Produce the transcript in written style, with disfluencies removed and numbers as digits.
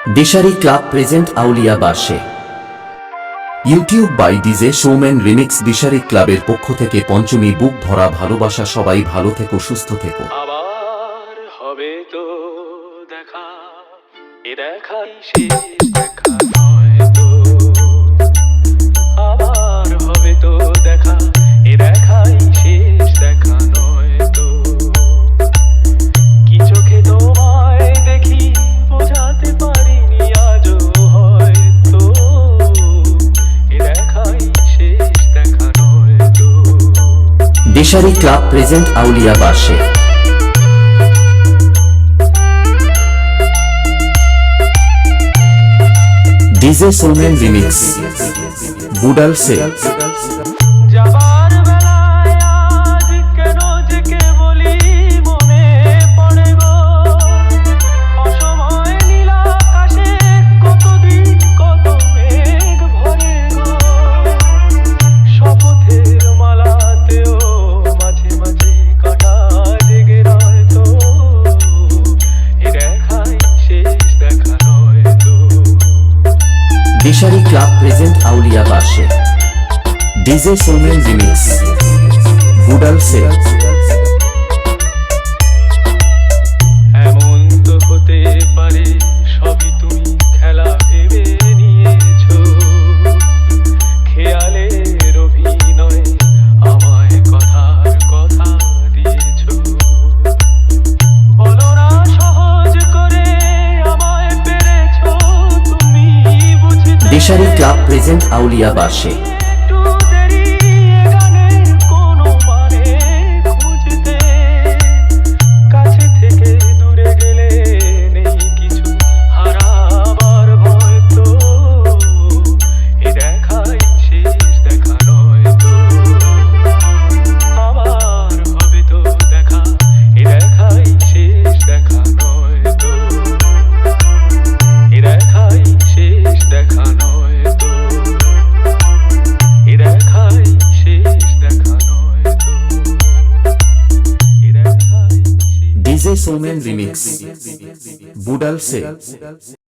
দিশারি club present আউলিয়া বার্ষে YouTube by DJ showman remix. Dishari ক্লাবের পক্ষ থেকে পঞ্চমী বুক ভরা ভালোবাসা। সবাই ভালো থেকো, সুস্থ থেকো। আবার হবে তো দেখা, এ দেখাই শেষ দেখা নয় তো। আবার হবে তো দেখা, এ দেখাই শেষ দেখা নয় তো। কি চোখে তোমায় দেখি বোঝাতে পারিনি আজও হয়তো, এ দেখাই শেষ দেখা নয় তো। দিশারি ক্লাব প্রেজেন্ট আউলিয়া বার্ষে ডিজে শোম্যান রিমিক্স বুডাল সে। যাবার বেলায় আজ কেন যে কেবলই মনে পড়ে গো, অসময় নীল আকাশে কতদিন কত মেঘ ভরে গো। শপথের মালাতেও মাঝে মাঝে কাটা জেগে রয় তো, এ দেখাই শেষ দেখা নয় তো। দিশারি ক্লাব প্রেজেন্ট আউলিয়া বার্ষে ডিজে শোম্যান রিমিক্স বুডাল সে। এমন তো হতে পারে সবই তুমি খেলা ভেবে নিয়েছো, খেয়ালের অভিনয় আমায় কথার কথা দিয়েছো। বলো না সহজ করে আমায় পেরেছো তুমি বুঝতে। দিশারি ক্লাব প্রেজেন্ট আউলিয়া বার্ষে একটু দেরি এ গানের কোনো মানে খুঁজতে, কাছে থেকে দূরে গেলে নেই কিছু হারাবার ভয় তো, এ দেখাই শেষ দেখা নয় তো। আবার হবে তো দেখা, এ দেখাই শেষ দেখা নয় তো। এ দেখাই শেষ দেখা নয় তো। এ দেখাই শেষ দেখা নয় তো। এ দেখাই ডিজে শোম্যান রিমিক্স বুডাল সে।